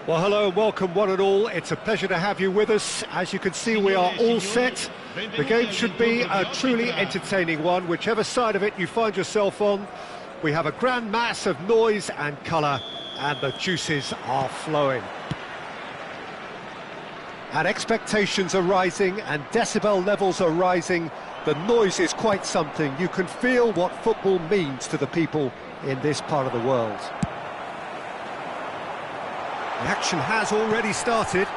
Well, hello and welcome one and all. It's a pleasure to have you with us. As you can see, we are all set. The game should be a truly entertaining one, whichever side of it you find yourself on. We have a grand mass of noise and colour, and the juices are flowing. And expectations are rising, and decibel levels are rising. The noise is quite something. You can feel what football means to the people in this part of the world. The action has already started.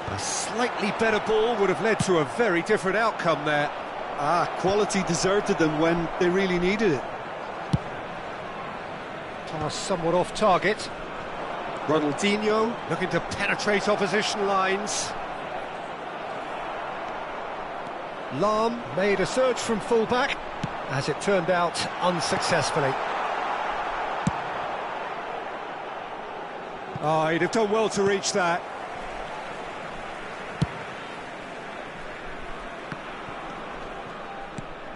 A slightly better ball would have led to a very different outcome there. Quality deserted them when they really needed it. Pass somewhat off target. Ronaldinho looking to penetrate opposition lines. Lahm made a search from full-back, as it turned out unsuccessfully. Oh, he'd have done well to reach that.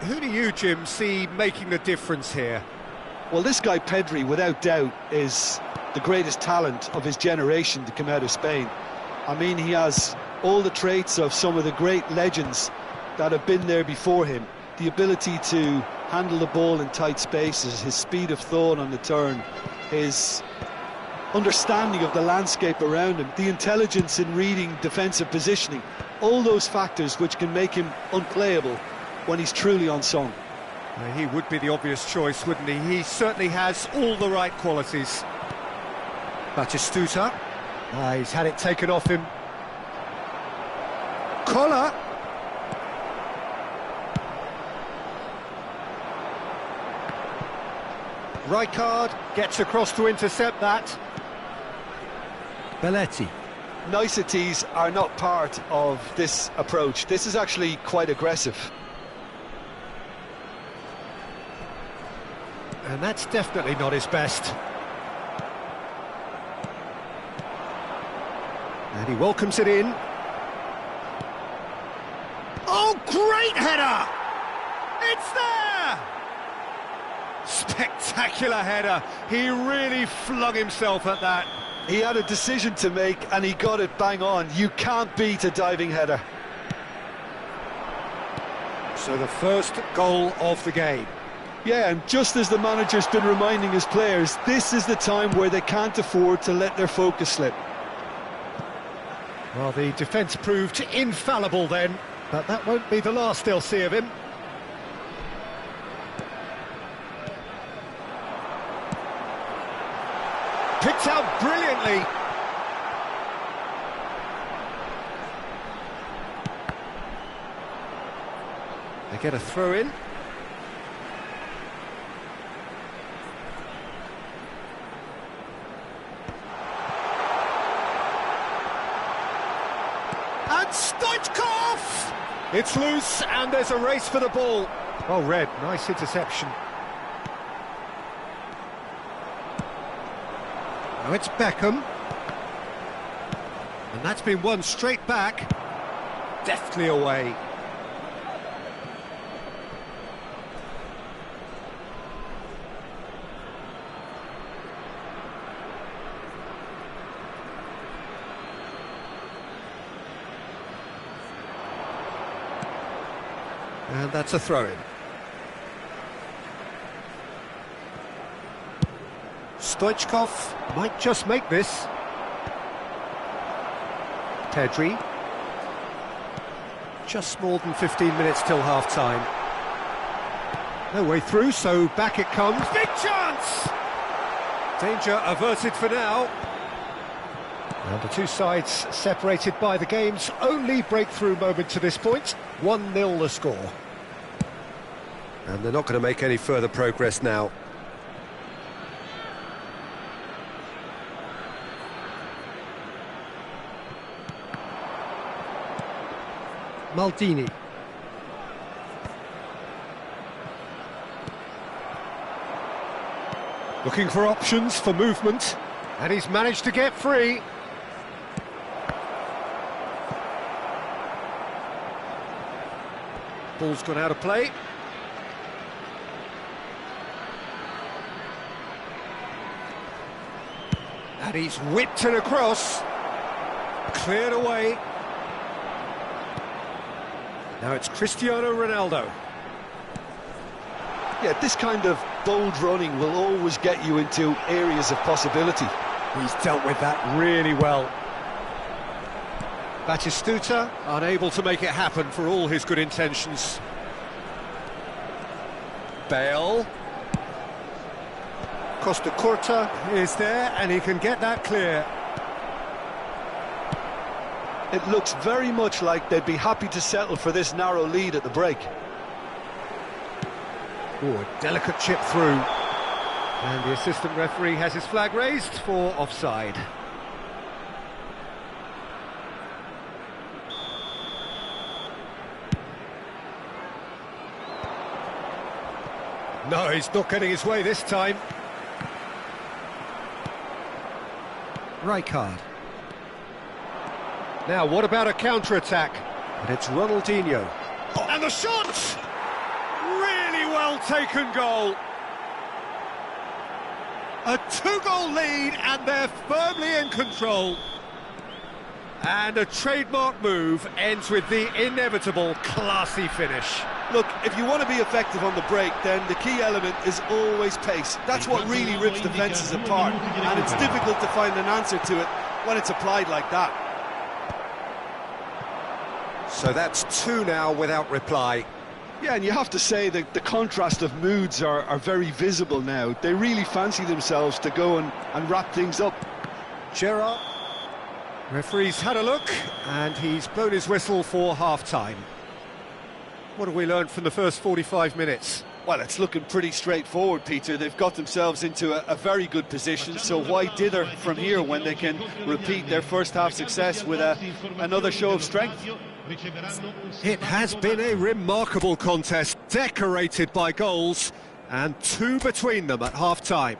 Who do you, Jim, see making the difference here? Well, this guy Pedri, without doubt, is the greatest talent of his generation to come out of Spain. I mean, he has all the traits of some of the great legends that have been there before him. The ability to handle the ball in tight spaces, his speed of thought on the turn, his understanding of the landscape around him, the intelligence in reading defensive positioning, all those factors which can make him unplayable when he's truly on song. He would be the obvious choice, wouldn't he? He certainly has all the right qualities. Batistuta. He's had it taken off him. Collar. Rijkaard gets across to intercept that. Belletti. Niceties are not part of this approach. This is actually quite aggressive. And that's definitely not his best. And he welcomes it in. Oh, great header! It's there! Spectacular header. He really flung himself at that. He had a decision to make and he got it bang on. You can't beat a diving header. So the first goal of the game. Yeah, and just as the manager's been reminding his players, this is the time where they can't afford to let their focus slip. Well, the defence proved infallible then, but that won't be the last they'll see of him. Picked out brilliantly. They get a throw in. And Stoichkov! It's loose and there's a race for the ball. Well read, nice interception. Now it's Beckham. And that's been won straight back. Deftly away. And that's a throw-in. Stoichkov might just make this. Pedri. Just more than 15 minutes till half-time. No way through, so back it comes. Big chance! Danger averted for now. And the two sides separated by the game's only breakthrough moment to this point. 1-0 the score. And they're not going to make any further progress now. Maldini. Looking for options for movement. And he's managed to get free. Ball's gone out of play. And he's whipped it across. Cleared away. Now it's Cristiano Ronaldo. Yeah, this kind of bold running will always get you into areas of possibility. He's dealt with that really well. Batistuta unable to make it happen for all his good intentions. Bale. Costa Curta is there and he can get that clear. It looks very much like they'd be happy to settle for this narrow lead at the break. Oh, a delicate chip through. And the assistant referee has his flag raised for offside. No, he's not getting his way this time. Rijkaard. Now, what about a counter-attack? And it's Ronaldinho. Oh. And the shot! Really well taken goal. A 2-goal lead, and they're firmly in control. And a trademark move ends with the inevitable classy finish. Look, if you want to be effective on the break, then the key element is always pace. That's what really rips defences apart, and it's difficult to find an answer to it when it's applied like that. So that's 2 now without reply. Yeah, and you have to say that the contrast of moods are very visible now. They really fancy themselves to go and wrap things up. Gerrard. Referee's had a look, and he's blown his whistle for half-time. What have we learned from the first 45 minutes? Well, it's looking pretty straightforward, Peter. They've got themselves into a very good position, so why dither from here when they can repeat their first-half success with another show of strength? It has been a remarkable contest, decorated by goals, and 2 between them at half-time.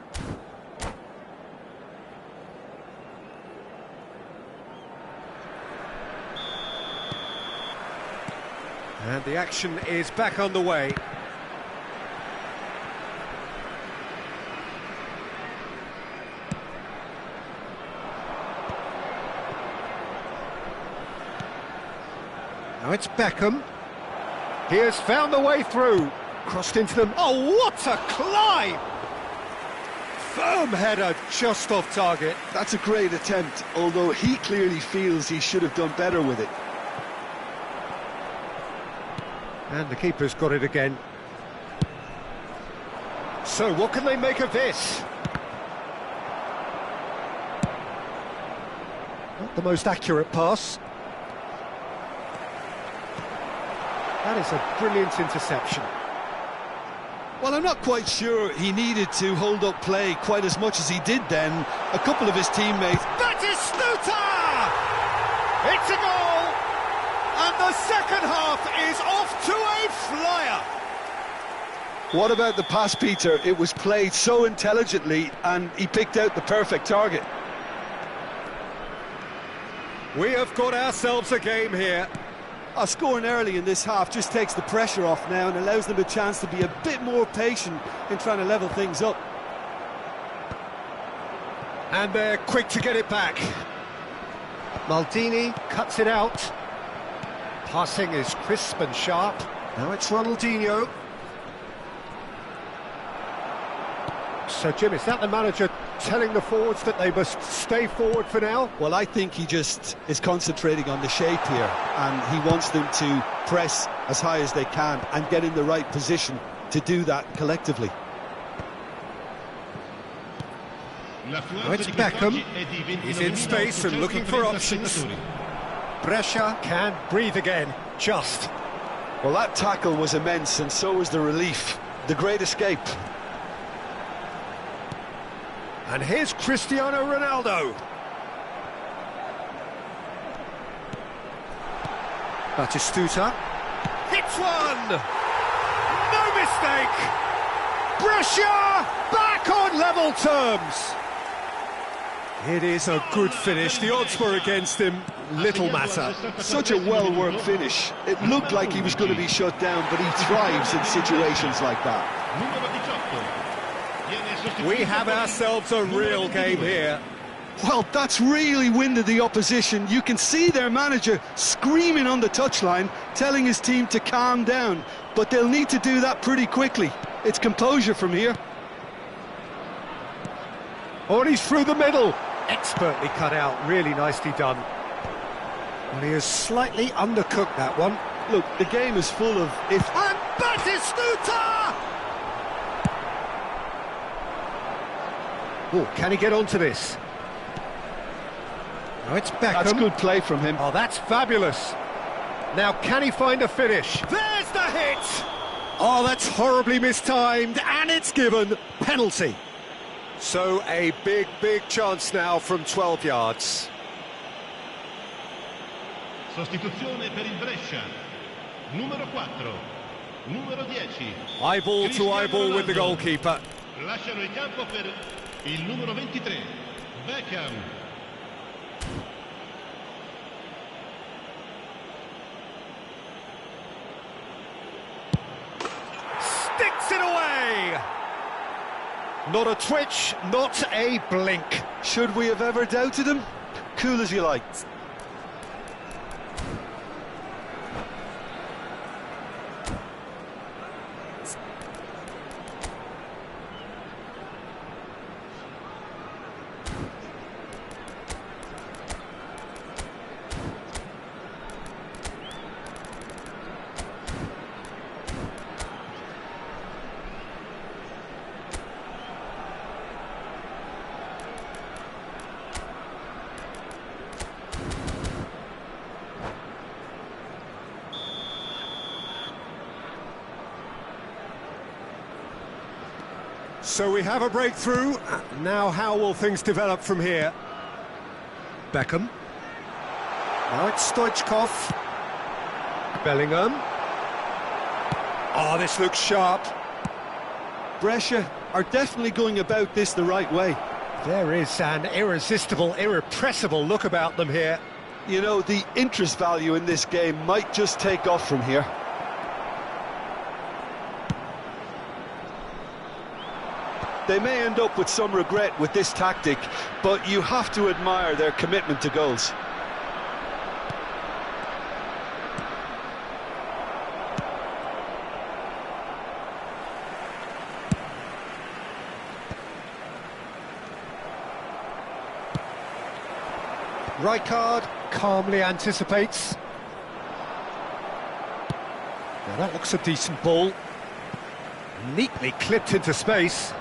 And the action is back on the way. Now it's Beckham. He has found the way through. Crossed into them. Oh, what a climb! Firm header, just off target. That's a great attempt, although he clearly feels he should have done better with it. And the keeper's got it again. So what can they make of this? Not the most accurate pass. That is a brilliant interception. Well, I'm not quite sure he needed to hold up play quite as much as he did then. A couple of his teammates... Batistuta! It's a goal! And the second half is off to a flyer. What about the pass, Peter? It was played so intelligently and he picked out the perfect target. We have got ourselves a game here. Scoring early in this half just takes the pressure off now and allows them a chance to be a bit more patient in trying to level things up. And they're quick to get it back. Maldini cuts it out. Passing is crisp and sharp. Now it's Ronaldinho. So, Jim, is that the manager telling the forwards that they must stay forward for now? Well, I think he just is concentrating on the shape here, and he wants them to press as high as they can and get in the right position to do that collectively. Now it's Beckham. He's in space and looking for options. Brescia can breathe again, just. Well, that tackle was immense, and so was the relief. The great escape. And here's Cristiano Ronaldo. Batistuta. Hits one! No mistake! Brescia back on level terms! It is a good finish. The odds were against him. Little matter. Such a well-worked finish. It looked like he was going to be shut down, but he thrives in situations like that. We have ourselves a real game here. Well, that's really winded the opposition. You can see their manager screaming on the touchline, telling his team to calm down. But they'll need to do that pretty quickly. It's composure from here. Oh, and he's through the middle. Expertly cut out, really nicely done. Well, he has slightly undercooked that one. Look, the game is full of if... And Batistuta! Oh, can he get onto this? Oh, it's Beckham. That's good play from him. Oh, that's fabulous. Now, can he find a finish? There's the hit! Oh, that's horribly mistimed, and it's given. Penalty. So, a big, big chance now from 12 yards. Sostituzione per il Brescia. Numero 4. Numero 10. Eyeball to eyeball with the goalkeeper. Lasciano il campo per il numero 23. Beckham. Not a twitch, not a blink. Should we have ever doubted him? Cool as you like. So we have a breakthrough. Now how will things develop from here? Beckham. Now it's Stoichkov. Bellingham. Oh, this looks sharp. Brescia are definitely going about this the right way. There is an irresistible, irrepressible look about them here. You know, the interest value in this game might just take off from here. They may end up with some regret with this tactic, but you have to admire their commitment to goals. Rijkaard calmly anticipates. Now that looks a decent ball. Neatly clipped into space.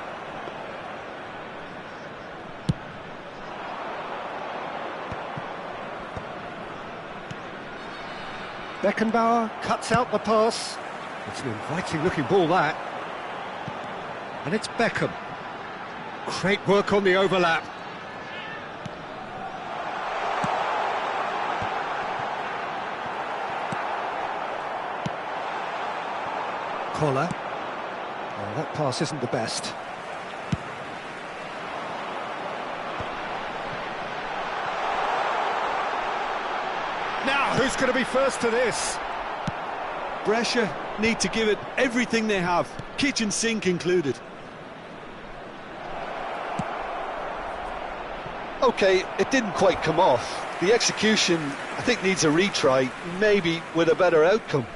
Beckenbauer cuts out the pass. It's an inviting-looking ball, that. And it's Beckham. Great work on the overlap. Collar. Oh, that pass isn't the best. Now, who's going to be first to this? Brescia need to give it everything they have, kitchen sink included. Okay, it didn't quite come off. The execution, I think, needs a retry, maybe with a better outcome.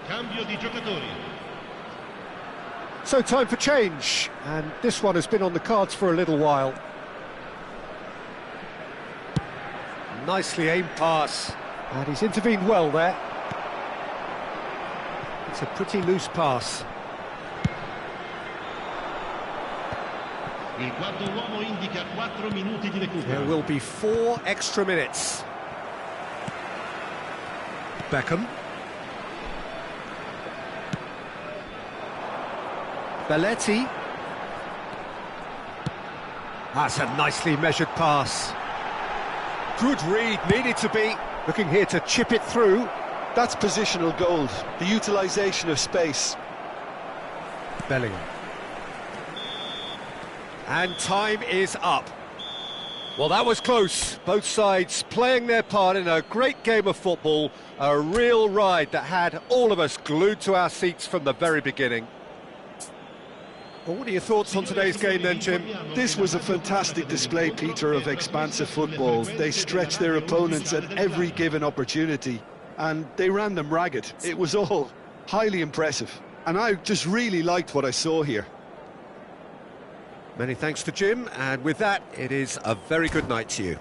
Cambio di giocatori. So time for change, and this one has been on the cards for a little while. Nicely aimed pass, and he's intervened well there. It's a pretty loose pass. Il quarto uomo indica 4 minuti di recupero. There will be 4 extra minutes. Beckham. Belletti. That's a nicely measured pass. Good read, needed to be. Looking here to chip it through. That's positional gold, the utilisation of space. Bellingham. And time is up. Well, that was close. Both sides playing their part in a great game of football. A real ride that had all of us glued to our seats from the very beginning. Well, what are your thoughts on today's game then, Jim? This was a fantastic display, Peter, of expansive football. They stretched their opponents at every given opportunity, and they ran them ragged. It was all highly impressive, and I just really liked what I saw here. Many thanks to Jim, and with that, it is a very good night to you.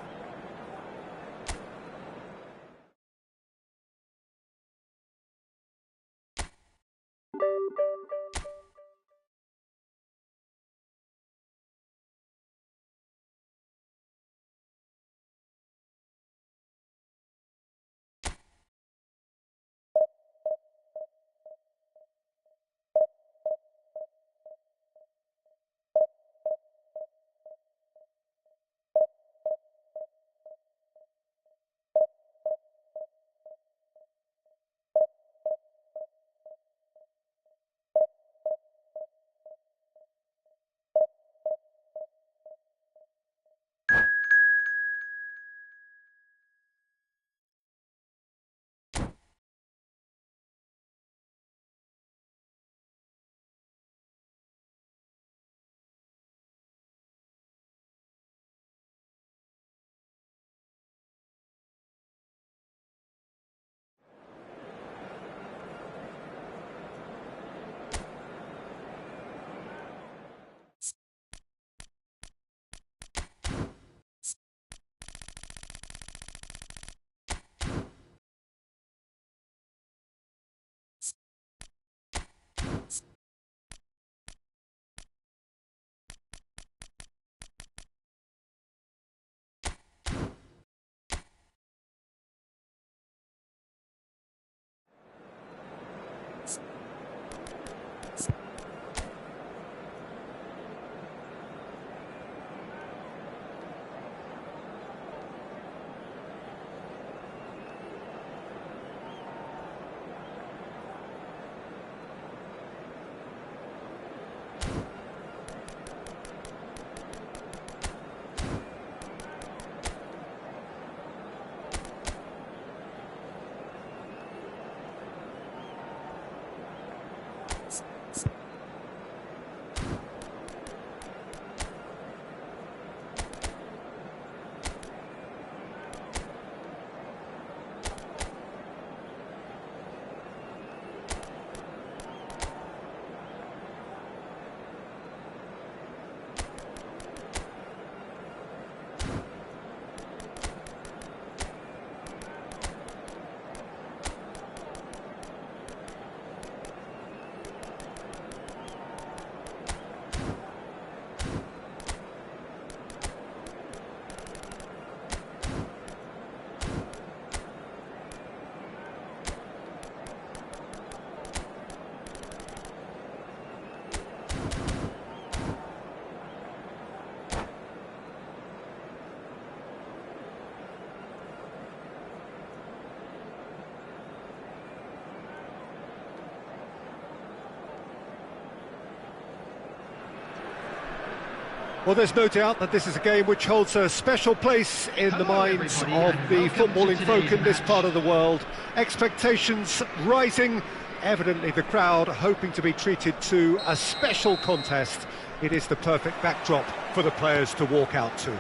Well, there's no doubt that this is a game which holds a special place in the minds of the footballing folk in this part of the world. Expectations rising, evidently the crowd hoping to be treated to a special contest. It is the perfect backdrop for the players to walk out to.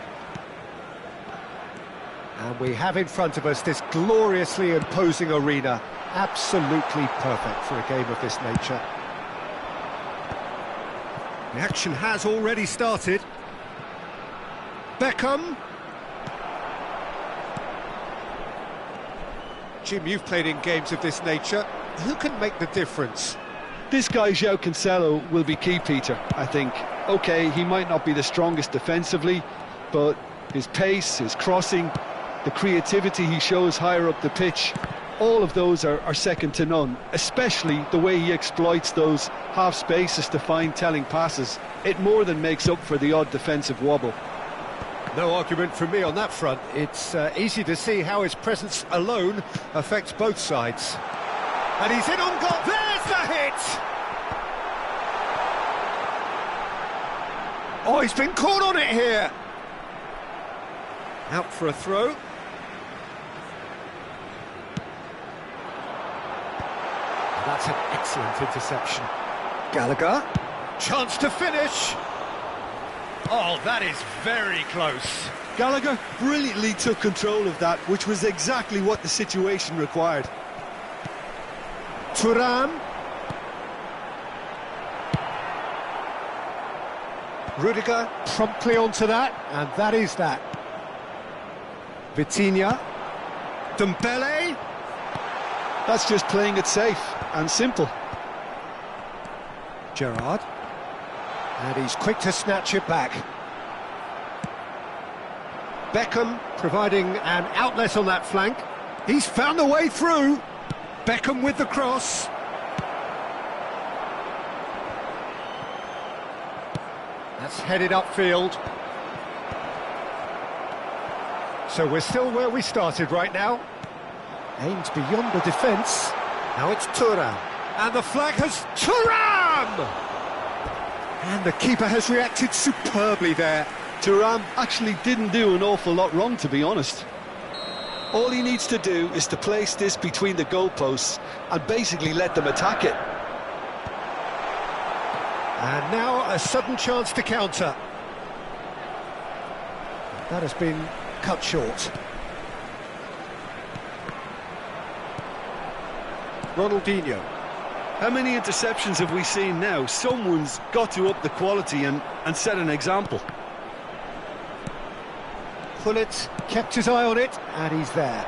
And we have in front of us this gloriously imposing arena, absolutely perfect for a game of this nature. The action has already started. Beckham. Jim, you've played in games of this nature. Who can make the difference? This guy, João Cancelo, will be key, Peter, I think. OK, he might not be the strongest defensively, but his pace, his crossing, the creativity he shows higher up the pitch, all of those are second to none, especially the way he exploits those half spaces to find telling passes. It more than makes up for the odd defensive wobble. No argument from me on that front. It's easy to see how his presence alone affects both sides. And he's in on goal. There's the hit! Oh, he's been caught on it here. Out for a throw. That's an excellent interception. Gallagher. Chance to finish. Oh, that is very close. Gallagher brilliantly took control of that, which was exactly what the situation required. Thuram. Rudiger promptly onto that, and that is that. Vitinha. Dembele. That's just playing it safe and simple. Gerrard. And he's quick to snatch it back. Beckham providing an outlet on that flank. He's found a way through. Beckham with the cross. That's headed upfield. So we're still where we started right now. Aimed beyond the defence. Now it's Thuram. And the flag has... Thuram! And the keeper has reacted superbly there. Thuram actually didn't do an awful lot wrong, to be honest. All he needs to do is to place this between the goalposts and basically let them attack it. And now a sudden chance to counter. That has been cut short. Ronaldinho. How many interceptions have we seen now? Someone's got to up the quality and set an example. Pullet kept his eye on it, and he's there.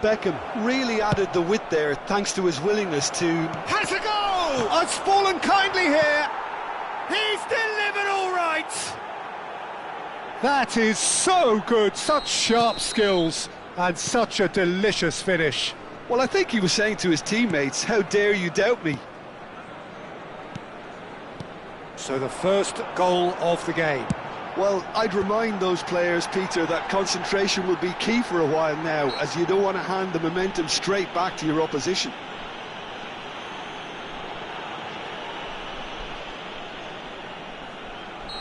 Beckham really added the width there thanks to his willingness to... Has a goal! Oh, it's fallen kindly here. He's delivered all right. That is so good, such sharp skills. And such a delicious finish. Well, I think he was saying to his teammates, how dare you doubt me? So the first goal of the game. Well, I'd remind those players, Peter, that concentration will be key for a while now, as you don't want to hand the momentum straight back to your opposition.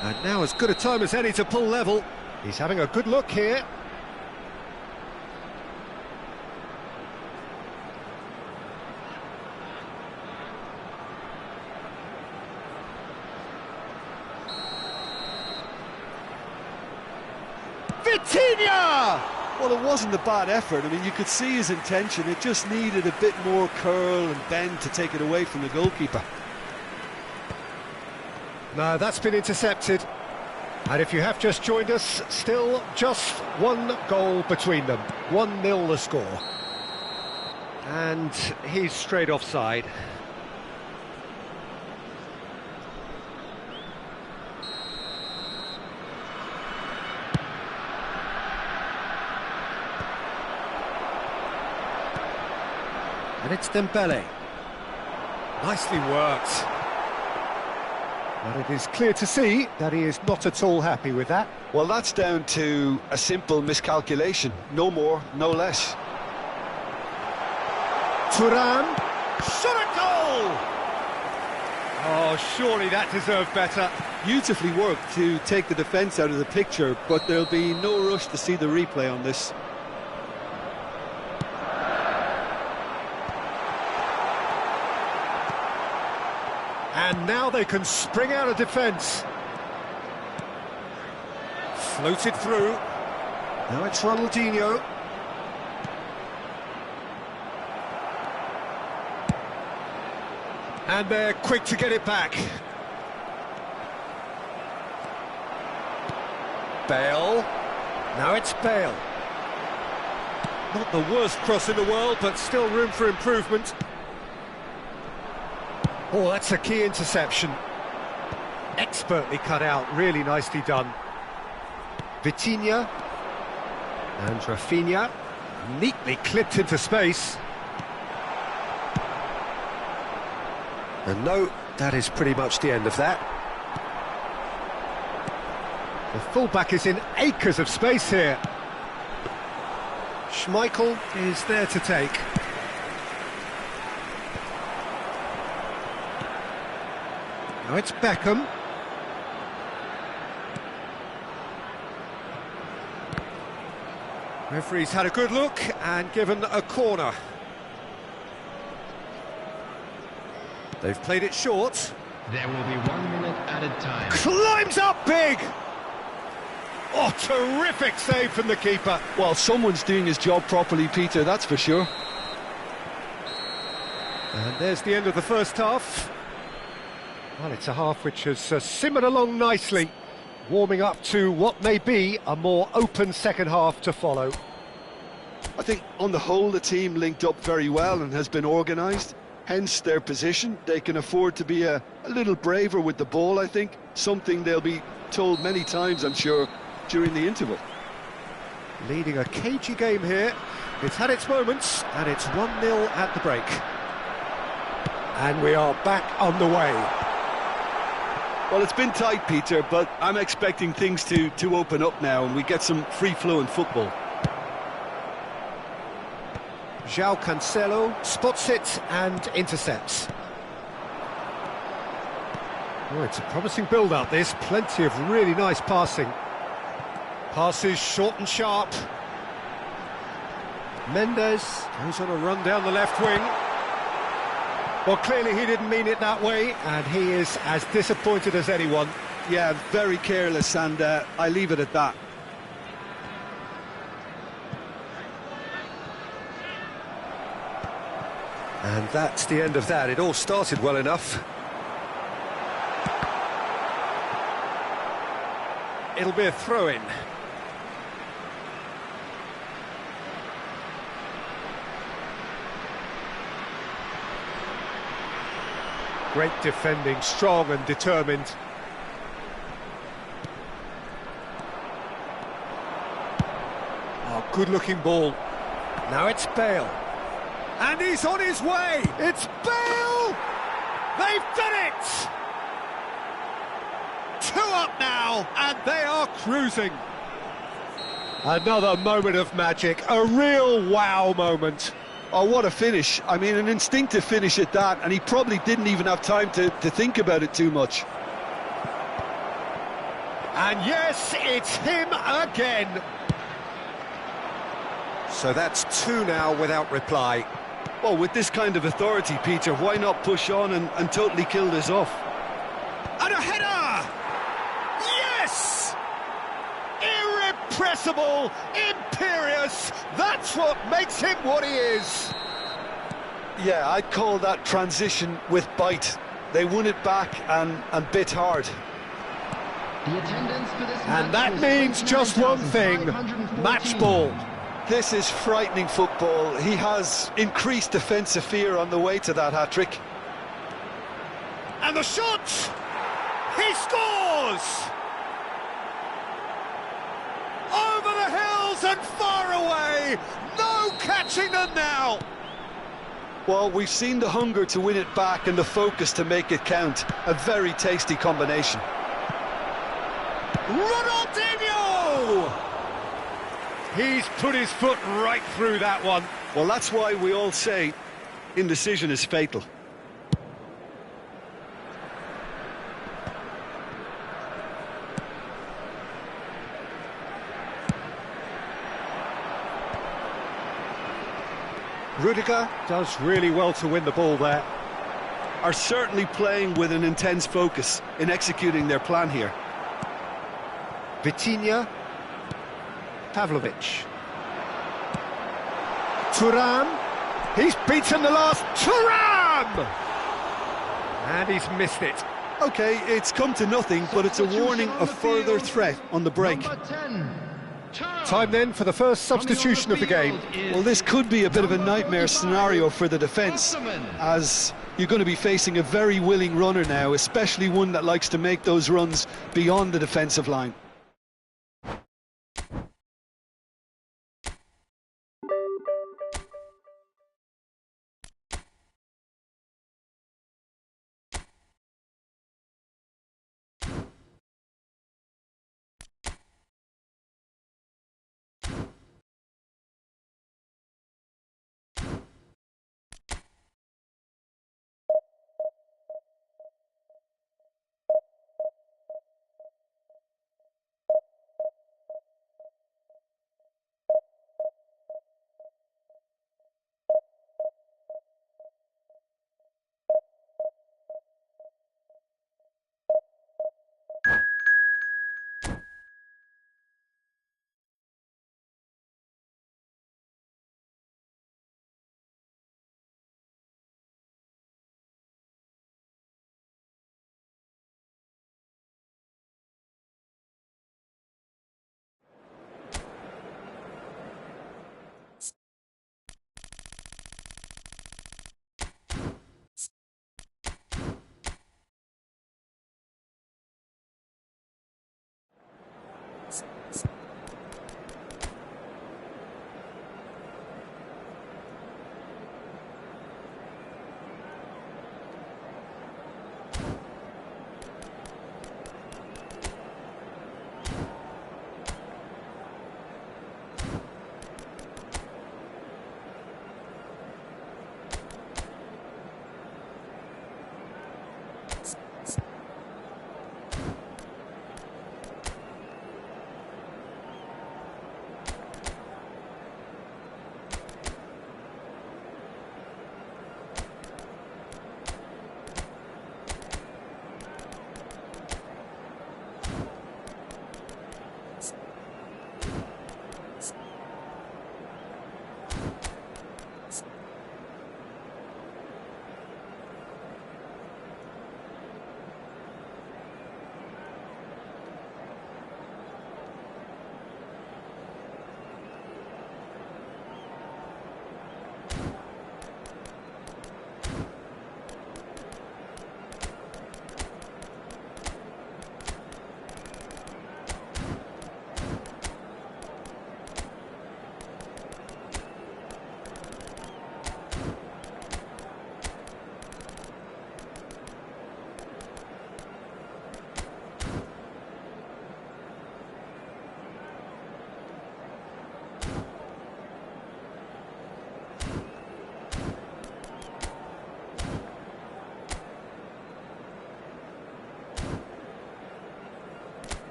And now as good a time as any to pull level. He's having a good look here. Vitinha! Well, it wasn't a bad effort. I mean, you could see his intention. It just needed a bit more curl and bend to take it away from the goalkeeper. No, that's been intercepted. And if you have just joined us, still just one goal between them. 1-0 the score. And he's straight offside. And it's Dembele. Nicely worked. But it is clear to see that he is not at all happy with that. Well, that's down to a simple miscalculation. No more, no less. Thuram. Shot a goal! Oh, surely that deserved better. Beautifully worked to take the defence out of the picture, but there'll be no rush to see the replay on this. And now they can spring out of defence. Floated through. Now it's Ronaldinho. And they're quick to get it back. Bale. Now it's Bale. Not the worst cross in the world, but still room for improvement. Oh, that's a key interception. Expertly cut out, really nicely done. Vitinha. And Rafinha. Neatly clipped into space. And no, that is pretty much the end of that. The fullback is in acres of space here. Schmeichel is there to take. Now it's Beckham. Referee's had a good look and given a corner. They've played it short. There will be 1 minute added time. Climbs up big! Oh, terrific save from the keeper. Well, someone's doing his job properly, Peter, that's for sure. And there's the end of the first half. Well, it's a half which has simmered along nicely, warming up to what may be a more open second half to follow. I think, on the whole, the team linked up very well and has been organised. Hence their position. They can afford to be a little braver with the ball, I think. Something they'll be told many times, I'm sure, during the interval. Leading a cagey game here. It's had its moments, and it's 1-0 at the break. And we are back on the way. Well, it's been tight, Peter, but I'm expecting things to open up now and we get some free-flowing football. João Cancelo spots it and intercepts. Oh, it's a promising build-up, this. Plenty of really nice passing. Passes short and sharp. Mendes goes on a run down the left wing. Well, clearly he didn't mean it that way, and he is as disappointed as anyone. Yeah, very careless, and I leave it at that. And that's the end of that. It all started well enough. It'll be a throw-in. Great defending, strong and determined. Oh, good-looking ball. Now it's Bale. And he's on his way! It's Bale! They've done it! 2 up now, and they are cruising. Another moment of magic, a real wow moment. Oh, what a finish. I mean, an instinctive finish at that, and he probably didn't even have time to think about it too much. And yes, it's him again. So that's 2 now without reply. Well, with this kind of authority, Peter, why not push on and totally kill this off? And a header! Yes! Irrepressible, imperious, that's what makes him what he is. Yeah, I'd call that transition with bite. They won it back and bit hard. And that means just one thing, match ball. This is frightening football. He has increased defensive fear on the way to that hat-trick. And the shot! He scores! Over the hills and far away! No catching them now! Well, we've seen the hunger to win it back and the focus to make it count. A very tasty combination. Ronaldinho! He's put his foot right through that one. Well, that's why we all say indecision is fatal. Rudiger does really well to win the ball there. Are certainly playing with an intense focus in executing their plan here. Vitinha, Pavlovic, Thuram, he's beaten the last, Thuram! And he's missed it. Okay, it's come to nothing, but it's a warning of further threat on the break. Time then for the first substitution of the game. Well, this could be a bit of a nightmare scenario for the defence, as you're going to be facing a very willing runner now, especially one that likes to make those runs beyond the defensive line.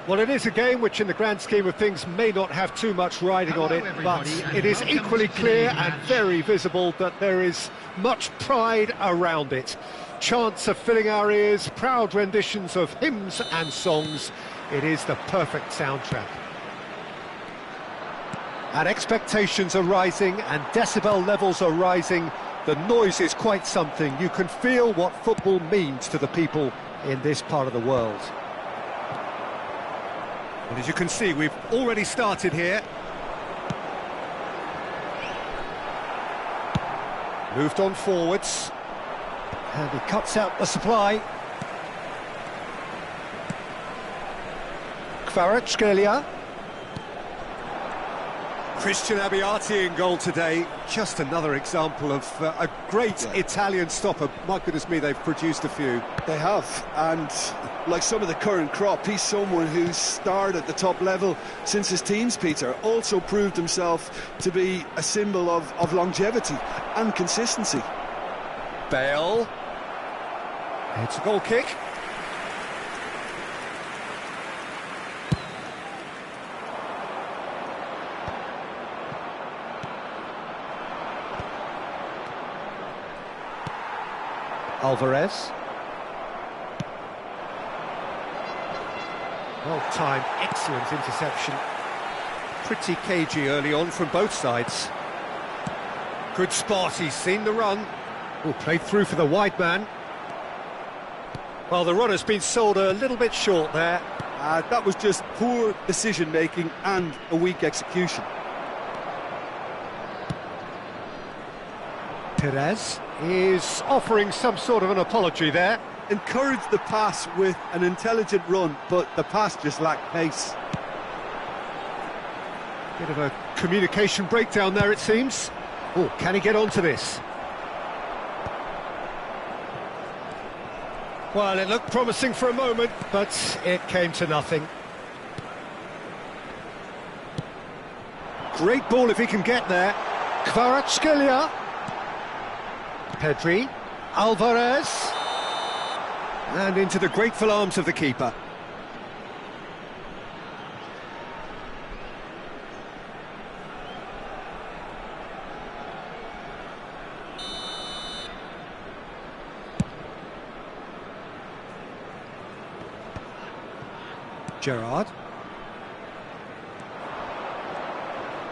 Well, it is a game which in the grand scheme of things may not have too much riding on it, but it is equally clear and very visible that there is much pride around it. Chants are filling our ears, proud renditions of hymns and songs. It is the perfect soundtrack. And expectations are rising and decibel levels are rising. The noise is quite something. You can feel what football means to the people in this part of the world. And as you can see, we've already started here. Moved on forwards. And he cuts out the supply. Kvaratskhelia. Christian Abbiati in goal today. Just another example of a great Italian stopper. My goodness me, they've produced a few. They have, and like some of the current crop, he's someone who's starred at the top level since his teens, Peter. Also proved himself to be a symbol of longevity and consistency. Bale. It's a goal kick. Alvarez. Well timed, excellent interception. Pretty cagey early on from both sides. Good spot, he's seen the run. Oh, played through for the wide man. Well, the runner's been sold a little bit short there. That was just poor decision-making and a weak execution. Perez is offering some sort of an apology there. Encouraged the pass with an intelligent run, but the pass just lacked pace. Bit of a communication breakdown there, it seems. Oh, can he get onto this? Well, it looked promising for a moment, but it came to nothing. Great ball if he can get there. Kvaratskhelia. Pedri. Alvarez. And into the grateful arms of the keeper. Gerrard.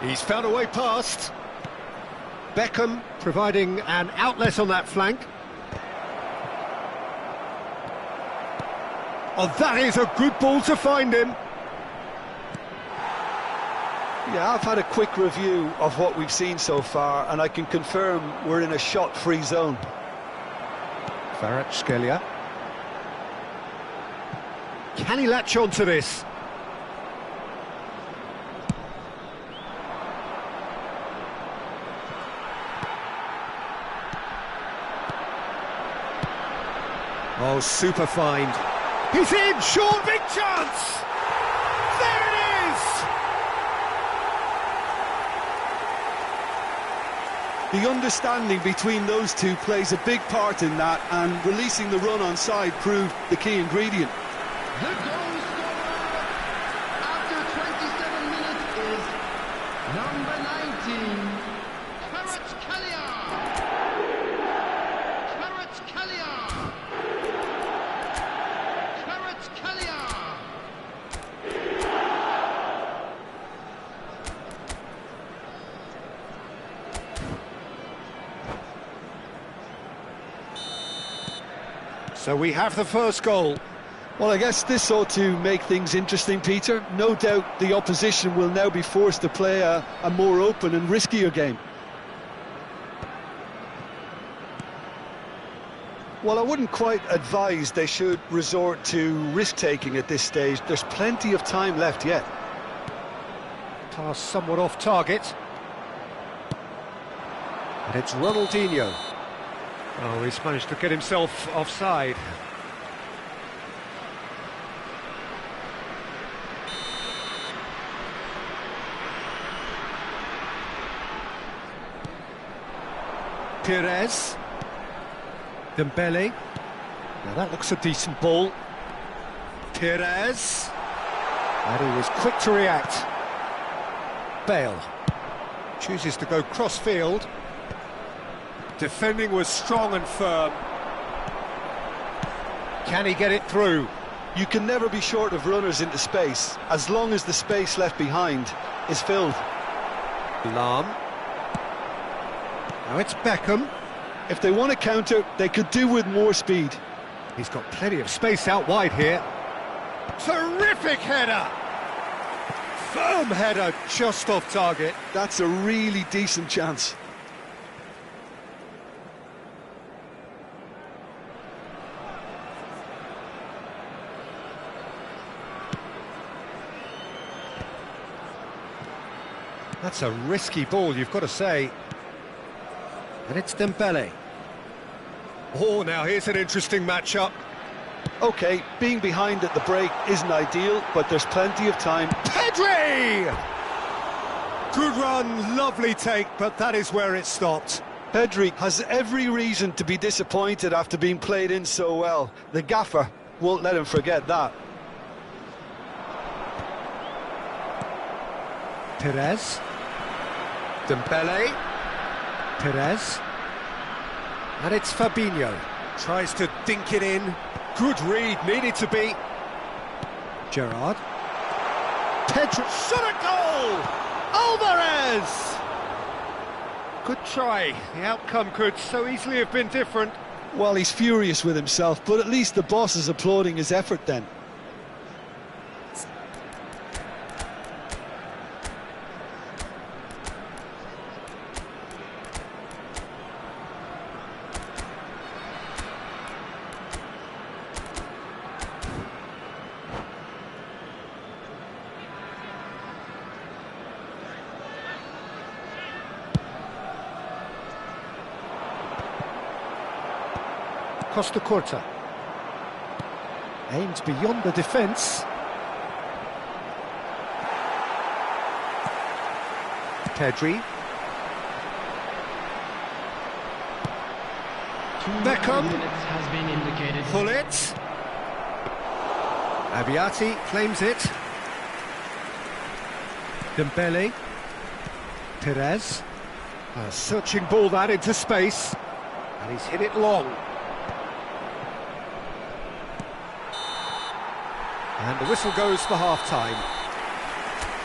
He's found a way past. Beckham providing an outlet on that flank. Oh, that is a good ball to find him. Yeah, I've had a quick review of what we've seen so far, and I can confirm we're in a shot-free zone. Kvaratskhelia. Can he latch on to this? Oh, super find. He's in, short, big chance! There it is! The understanding between those two plays a big part in that, and releasing the run on side proved the key ingredient. The goal scorer after 27 minutes is number 19, Kvaratskhelia. Kvaratskhelia. Kvaratskhelia. So we have the first goal. Well, I guess this ought to make things interesting, Peter. No doubt the opposition will now be forced to play a more open and riskier game. Well, I wouldn't quite advise they should resort to risk-taking at this stage. There's plenty of time left yet. Pass somewhat off target. And it's Ronaldinho. Oh, he's managed to get himself offside. Perez. Dembele. Now that looks a decent ball. Perez. And he was quick to react. Bale. Chooses to go cross-field. Defending was strong and firm. Can he get it through? You can never be short of runners into space, as long as the space left behind is filled. Lahm. Now it's Beckham. If they want to counter, they could do with more speed. He's got plenty of space out wide here. Terrific header! Firm header, just off target. That's a really decent chance. That's a risky ball, you've got to say. And it's Dembele. Oh, now here's an interesting matchup. OK, being behind at the break isn't ideal, but there's plenty of time. Pedri! Good run, lovely take, but that is where it stopped. Pedri has every reason to be disappointed after being played in so well. The gaffer won't let him forget that. Perez. Dembele. Perez. And it's Fabinho. Tries to dink it in. Good read, needed to be. Gerrard. Pedri. Shot a goal! Alvarez! Good try. The outcome could so easily have been different. Well, he's furious with himself, but at least the boss is applauding his effort then. Costa Curta. Aims beyond the defence. Pedri. Beckham. Has been indicated. Pullet. Abiati claims it. Dembele. Perez. A searching ball that into space. And he's hit it long. And the whistle goes for half-time.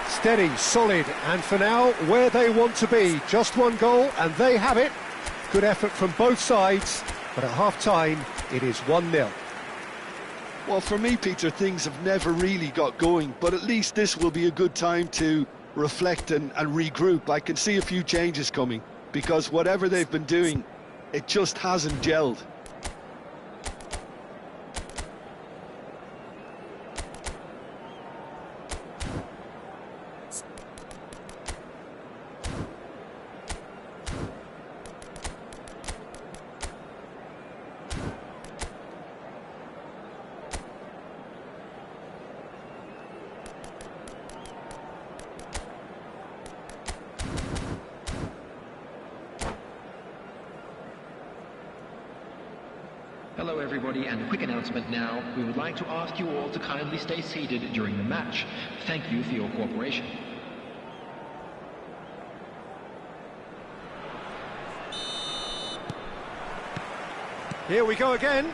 Steady, solid, and for now, where they want to be. Just one goal, and they have it. Good effort from both sides, but at half-time, it is 1-0. Well, for me, Peter, things have never really got going, but at least this will be a good time to reflect and regroup. I can see a few changes coming, because whatever they've been doing, it just hasn't gelled. Hello everybody, and a quick announcement now. We would like to ask you all to kindly stay seated during the match. Thank you for your cooperation. Here we go again.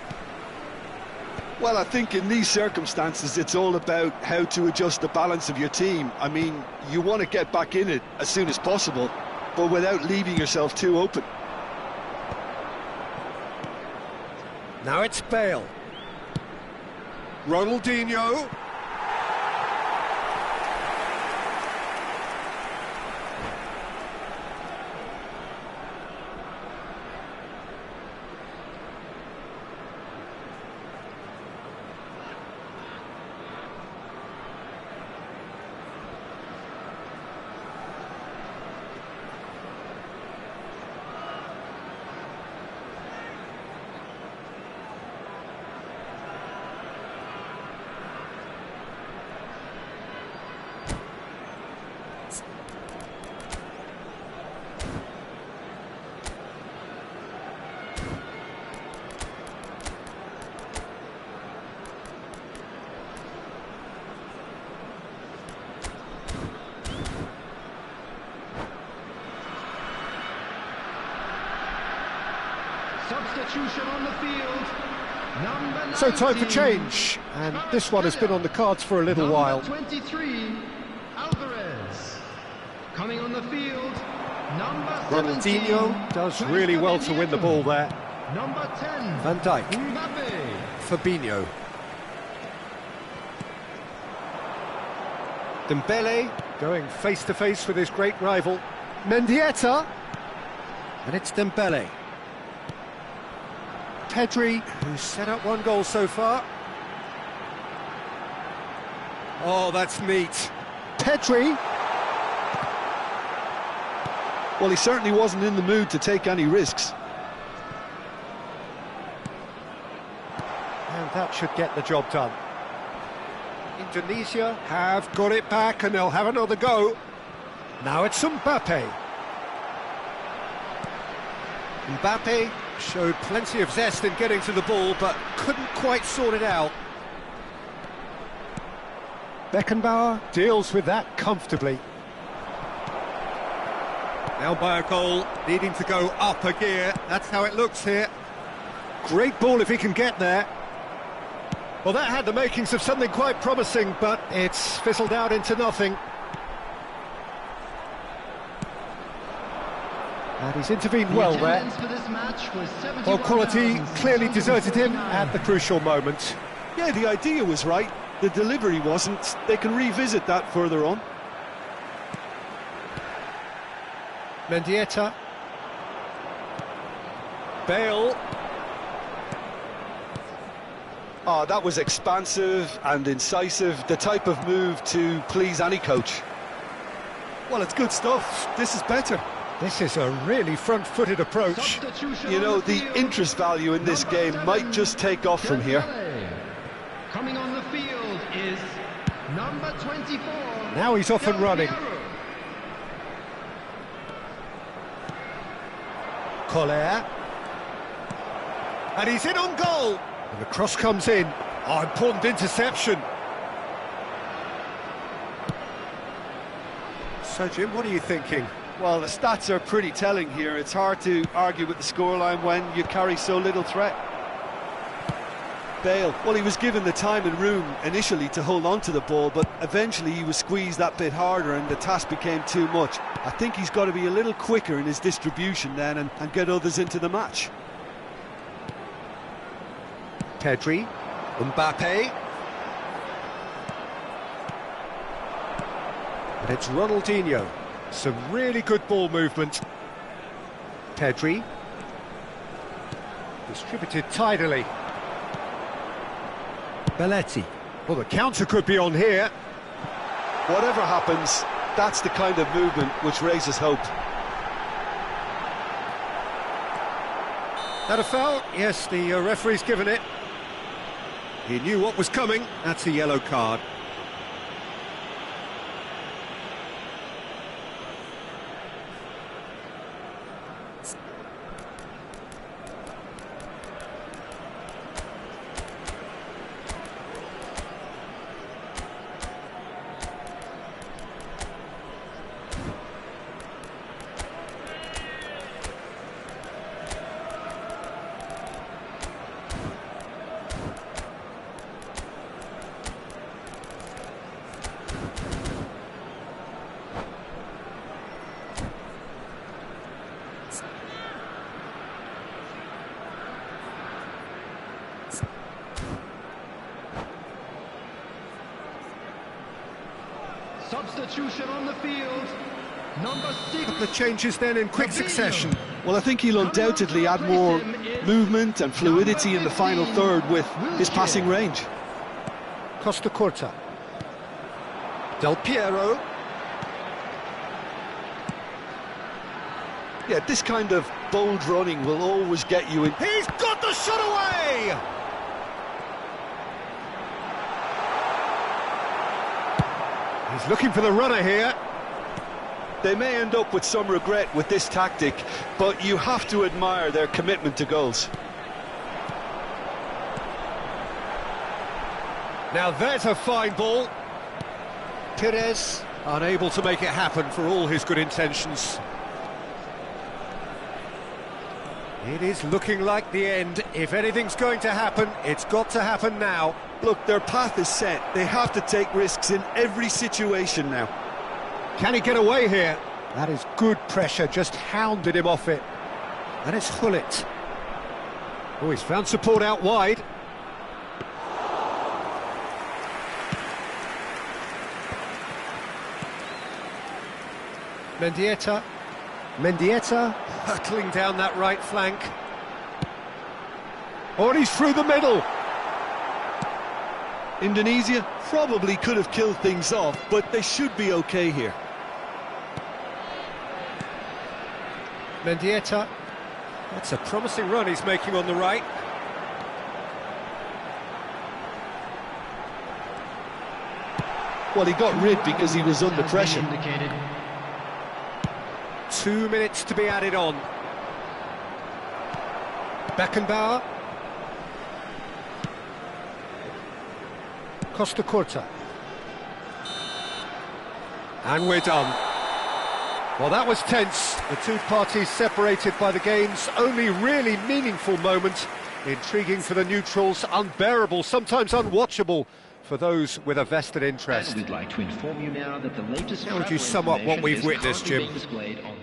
Well, I think in these circumstances, it's all about how to adjust the balance of your team. I mean, you want to get back in it as soon as possible, but without leaving yourself too open. Now it's Bale. Ronaldinho. Substitution on the field. Number So time for 19, change, and this one has been on the cards for a little number while. 23, Alvarez. Coming on the field, number 17, Ronaldinho does really well to win the ball there. Number 10, Van Dijk. Mbappe. Fabinho. Dembele going face-to-face with his great rival. Mendieta. And it's Dembele. Pedri, who's set up one goal so far. Oh, that's neat. Pedri. Well, he certainly wasn't in the mood to take any risks. And that should get the job done. Indonesia have got it back and they'll have another go. Now it's Mbappe. Mbappe showed plenty of zest in getting to the ball, but couldn't quite sort it out. Beckenbauer deals with that comfortably. Now by a goal, needing to go up a gear. That's how it looks here. Great ball if he can get there. Well, that had the makings of something quite promising, but it's fizzled out into nothing. And he's intervened well there. Well, quality clearly deserted him at the crucial moment. Yeah, the idea was right. The delivery wasn't. They can revisit that further on. Mendieta. Bale. Oh, that was expansive and incisive, the type of move to please any coach. Well, it's good stuff. This is better. This is a really front-footed approach. You know, the interest value in this game might just take off from here. Coming on the field is number 24. Now he's off and running. Collier. And he's in on goal. And the cross comes in. Oh, important interception. So, Jim, what are you thinking? Well, the stats are pretty telling here. It's hard to argue with the scoreline when you carry so little threat. Bale, well, he was given the time and room initially to hold on to the ball, but eventually he was squeezed that bit harder and the task became too much. I think he's got to be a little quicker in his distribution then and get others into the match. Pedri, Mbappe. And it's Ronaldinho. Some really good ball movement. Pedri. Distributed tidily. Belletti. Well, the counter could be on here. Whatever happens, that's the kind of movement which raises hope. That a foul? Yes, the referee's given it. He knew what was coming. That's a yellow card. Substitution on the field, number 6. The changes then in quick succession. Well, I think he'll undoubtedly add more movement and fluidity in the final third with his passing range. Costa Curta. Del Piero. Yeah, this kind of bold running will always get you in. He's got the shot away! He's looking for the runner here. They may end up with some regret with this tactic, but you have to admire their commitment to goals. Now there's a fine ball. Pires unable to make it happen for all his good intentions. It is looking like the end. If anything's going to happen, it's got to happen now. Look, their path is set. They have to take risks in every situation now. Can he get away here? That is good pressure, just hounded him off it. And it's Hullet. Oh, he's found support out wide. Mendieta hurtling down that right flank. Oh, and he's through the middle. Indonesia probably could have killed things off, but they should be okay here. Mendieta. That's a promising run he's making on the right. Well, he got rid because he was under pressure. 2 minutes to be added on. Beckenbauer. Costa Curta. And we're done. Well, that was tense. The two parties separated by the game's only really meaningful moment. Intriguing for the neutrals, unbearable, sometimes unwatchable for those with a vested interest. And we'd like to inform you now that the latest How would you sum up what we've witnessed, Jim? being displayed on